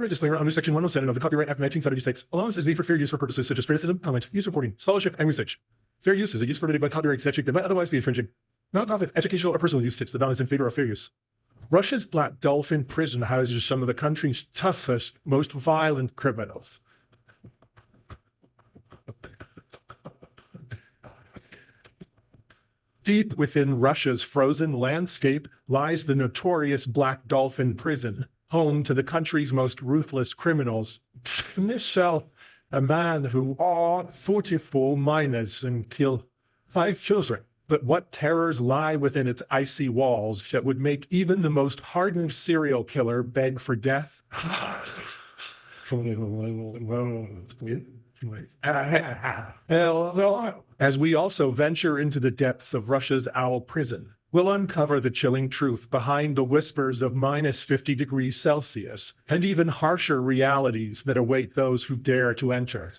Disclaimer under Section 107 of the Copyright Act of 1976, allowance is made for fair use for purposes such as criticism, comment, use reporting, scholarship, and research. Fair use is a use permitted by copyright statute that might otherwise be infringing. Not-profit, educational, or personal use tips the balance in favor of fair use. Russia's Black Dolphin prison houses some of the country's toughest, most violent criminals. Deep within Russia's frozen landscape lies the notorious Black Dolphin prison, home to the country's most ruthless criminals. In this cell, a man who awed 44 minors and killed 5 children. But what terrors lie within its icy walls that would make even the most hardened serial killer beg for death? As we also venture into the depths of Russia's owl prison, we'll uncover the chilling truth behind the whispers of minus 50 degrees Celsius and even harsher realities that await those who dare to enter.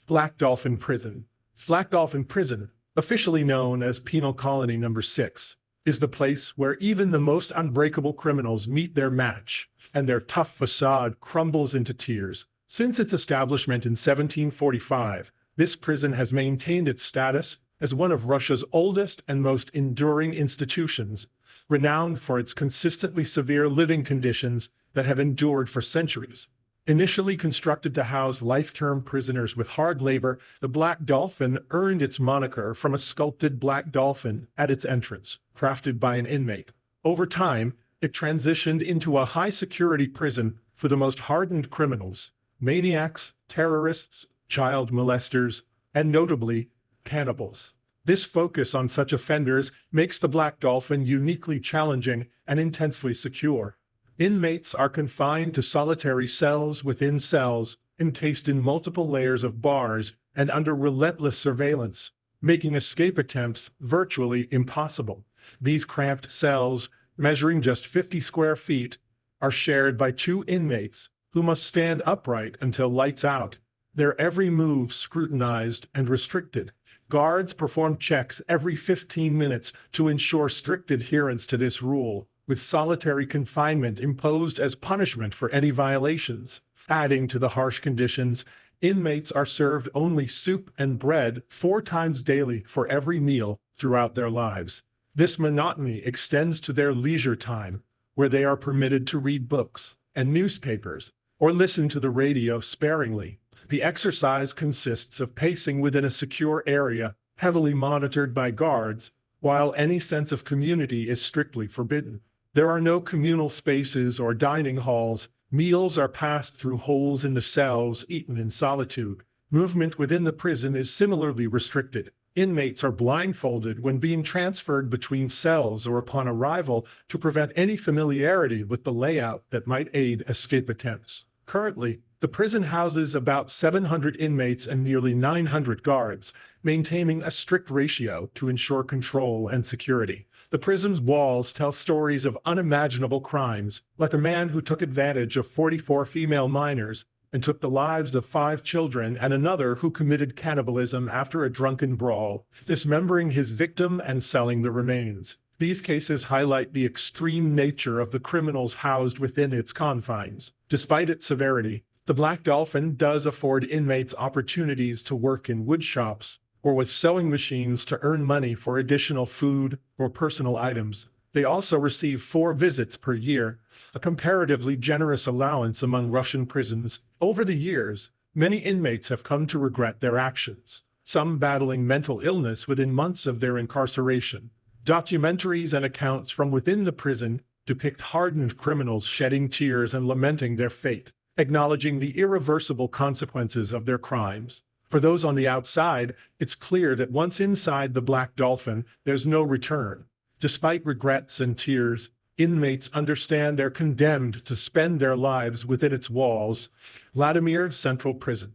Black Dolphin Prison. Black Dolphin Prison, officially known as Penal Colony Number 6, is the place where even the most unbreakable criminals meet their match, and their tough facade crumbles into tears. Since its establishment in 1745, this prison has maintained its status as one of Russia's oldest and most enduring institutions, renowned for its consistently severe living conditions that have endured for centuries. Initially constructed to house life-term prisoners with hard labor, the Black Dolphin earned its moniker from a sculpted black dolphin at its entrance, crafted by an inmate. Over time, it transitioned into a high-security prison for the most hardened criminals, maniacs, terrorists, child molesters, and notably, cannibals. This focus on such offenders makes the Black Dolphin uniquely challenging and intensely secure. Inmates are confined to solitary cells within cells, encased in multiple layers of bars and under relentless surveillance, making escape attempts virtually impossible. These cramped cells, measuring just 50 square feet, are shared by 2 inmates who must stand upright until lights out, their every move scrutinized and restricted. Guards perform checks every 15 minutes to ensure strict adherence to this rule, with solitary confinement imposed as punishment for any violations. Adding to the harsh conditions, inmates are served only soup and bread 4 times daily for every meal throughout their lives. This monotony extends to their leisure time, where they are permitted to read books and newspapers, or listen to the radio sparingly. The exercise consists of pacing within a secure area, heavily monitored by guards, while any sense of community is strictly forbidden. There are no communal spaces or dining halls. Meals are passed through holes in the cells, eaten in solitude. Movement within the prison is similarly restricted. Inmates are blindfolded when being transferred between cells or upon arrival to prevent any familiarity with the layout that might aid escape attempts. Currently, the prison houses about 700 inmates and nearly 900 guards, maintaining a strict ratio to ensure control and security. The prison's walls tell stories of unimaginable crimes, like a man who took advantage of 44 female minors and took the lives of 5 children, and another who committed cannibalism after a drunken brawl, dismembering his victim and selling the remains. These cases highlight the extreme nature of the criminals housed within its confines. Despite its severity, the Black Dolphin does afford inmates opportunities to work in wood shops or with sewing machines to earn money for additional food or personal items. They also receive 4 visits per year, a comparatively generous allowance among Russian prisons. Over the years, many inmates have come to regret their actions, some battling mental illness within months of their incarceration. Documentaries and accounts from within the prison depict hardened criminals shedding tears and lamenting their fate, acknowledging the irreversible consequences of their crimes. For those on the outside, it's clear that once inside the Black Dolphin, there's no return. Despite regrets and tears, inmates understand they're condemned to spend their lives within its walls. Vladimir Central Prison.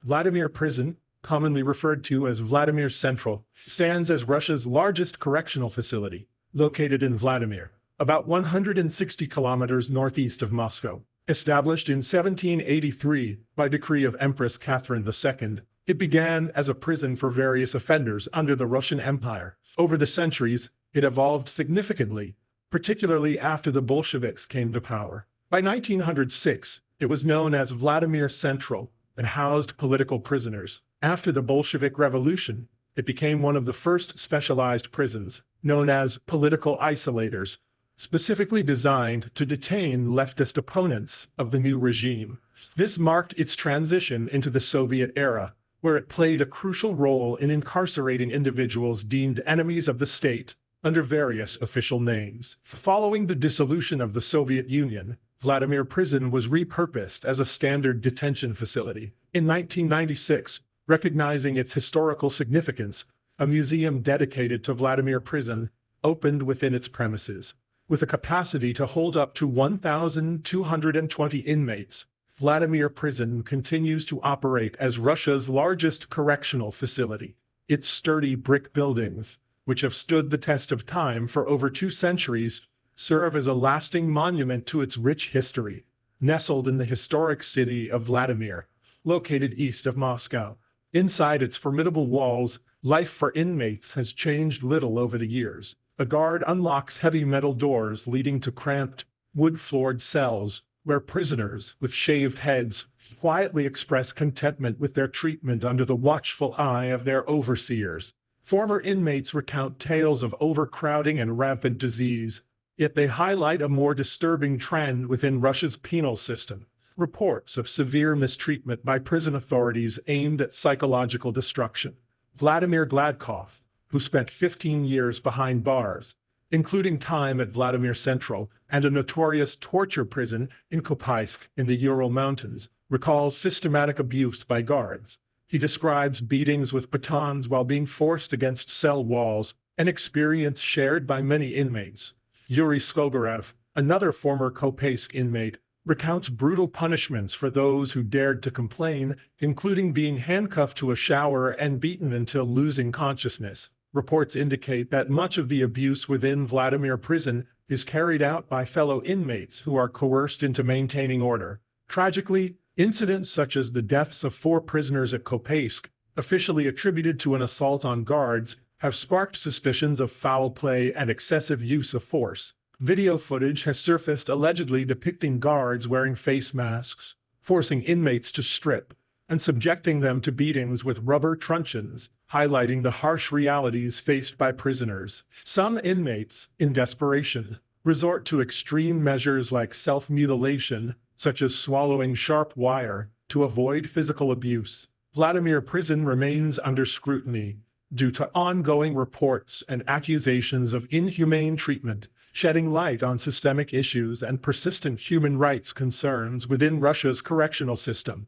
Vladimir Prison, commonly referred to as Vladimir Central, stands as Russia's largest correctional facility, located in Vladimir, about 160 kilometers northeast of Moscow. Established in 1783 by decree of Empress Catherine II, it began as a prison for various offenders under the Russian Empire. Over the centuries, it evolved significantly, particularly after the Bolsheviks came to power. By 1906, it was known as Vladimir Central and housed political prisoners. After the Bolshevik Revolution, it became one of the first specialized prisons, known as political isolators, specifically designed to detain leftist opponents of the new regime. This marked its transition into the Soviet era, where it played a crucial role in incarcerating individuals deemed enemies of the state under various official names. Following the dissolution of the Soviet Union, Vladimir Prison was repurposed as a standard detention facility. In 1996, recognizing its historical significance, a museum dedicated to Vladimir Prison opened within its premises. With a capacity to hold up to 1,220 inmates, Vladimir Prison continues to operate as Russia's largest correctional facility. Its sturdy brick buildings, which have stood the test of time for over 2 centuries, serve as a lasting monument to its rich history. Nestled in the historic city of Vladimir, located east of Moscow, inside its formidable walls, life for inmates has changed little over the years. A guard unlocks heavy metal doors leading to cramped, wood-floored cells, where prisoners with shaved heads quietly express contentment with their treatment under the watchful eye of their overseers. Former inmates recount tales of overcrowding and rampant disease, yet they highlight a more disturbing trend within Russia's penal system. Reports of severe mistreatment by prison authorities aimed at psychological destruction. Vladimir Gladkov, who spent 15 years behind bars, including time at Vladimir Central and a notorious torture prison in Kopysk in the Ural Mountains, recalls systematic abuse by guards. He describes beatings with batons while being forced against cell walls, an experience shared by many inmates. Yuri Skogorev, another former Kopysk inmate, recounts brutal punishments for those who dared to complain, including being handcuffed to a shower and beaten until losing consciousness. Reports indicate that much of the abuse within Vladimir Prison is carried out by fellow inmates who are coerced into maintaining order. Tragically, incidents such as the deaths of 4 prisoners at Kopysk, officially attributed to an assault on guards, have sparked suspicions of foul play and excessive use of force. Video footage has surfaced allegedly depicting guards wearing face masks, forcing inmates to strip, and subjecting them to beatings with rubber truncheons, highlighting the harsh realities faced by prisoners. Some inmates, in desperation, resort to extreme measures like self-mutilation, such as swallowing sharp wire, to avoid physical abuse. Vladimir Prison remains under scrutiny due to ongoing reports and accusations of inhumane treatment, shedding light on systemic issues and persistent human rights concerns within Russia's correctional system.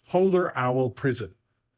Polar Owl Prison.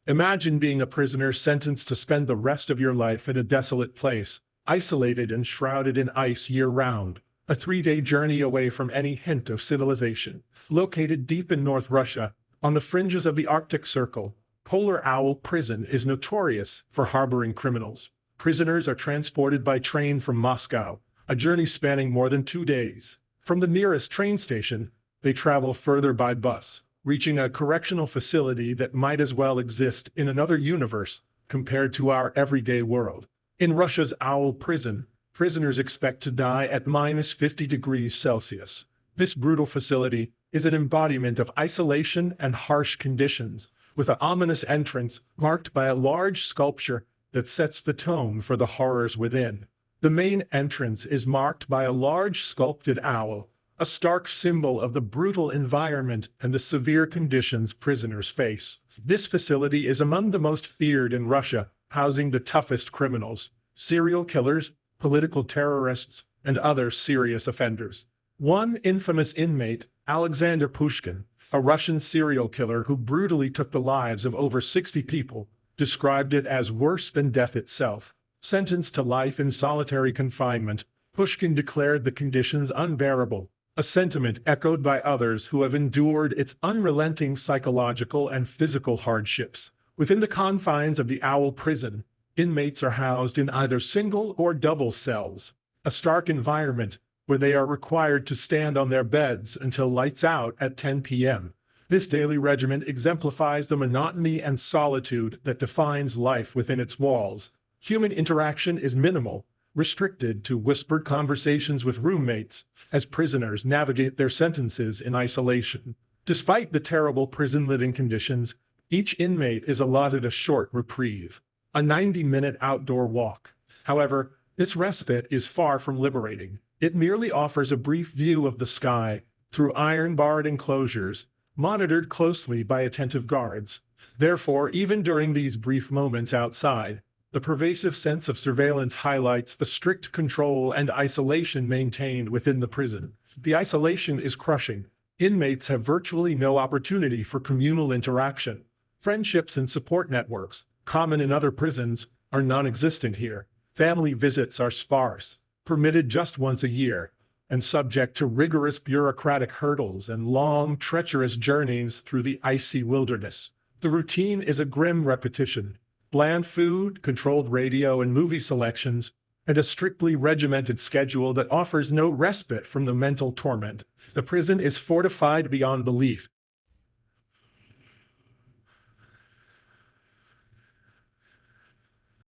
Imagine being a prisoner sentenced to spend the rest of your life in a desolate place, isolated and shrouded in ice year-round, a 3-day journey away from any hint of civilization. Located deep in North Russia, on the fringes of the Arctic Circle, Polar Owl Prison is notorious for harboring criminals. Prisoners are transported by train from Moscow, a journey spanning more than 2 days. From the nearest train station, they travel further by bus, reaching a correctional facility that might as well exist in another universe compared to our everyday world. In Russia's Owl Prison, prisoners expect to die at -50 degrees Celsius. This brutal facility is an embodiment of isolation and harsh conditions, with an ominous entrance marked by a large sculpture that sets the tone for the horrors within. The main entrance is marked by a large sculpted owl, a stark symbol of the brutal environment and the severe conditions prisoners face. This facility is among the most feared in Russia, housing the toughest criminals, serial killers, political terrorists, and other serious offenders. One infamous inmate, Alexander Pushkin, a Russian serial killer who brutally took the lives of over 60 people, described it as worse than death itself. Sentenced to life in solitary confinement, Pushkin declared the conditions unbearable, a sentiment echoed by others who have endured its unrelenting psychological and physical hardships. Within the confines of the Owl Prison, inmates are housed in either single or double cells, a stark environment where they are required to stand on their beds until lights out at 10 p.m. This daily regimen exemplifies the monotony and solitude that defines life within its walls. Human interaction is minimal, restricted to whispered conversations with roommates as prisoners navigate their sentences in isolation. Despite the terrible prison living conditions, each inmate is allotted a short reprieve, a 90-minute outdoor walk. However, this respite is far from liberating. It merely offers a brief view of the sky through iron-barred enclosures, monitored closely by attentive guards. Therefore, even during these brief moments outside, the pervasive sense of surveillance highlights the strict control and isolation maintained within the prison. The isolation is crushing. Inmates have virtually no opportunity for communal interaction. Friendships and support networks, common in other prisons, are non-existent here. Family visits are sparse, permitted just once a year, and subject to rigorous bureaucratic hurdles and long, treacherous journeys through the icy wilderness. The routine is a grim repetition. Bland food, controlled radio and movie selections, and a strictly regimented schedule that offers no respite from the mental torment. The prison is fortified beyond belief,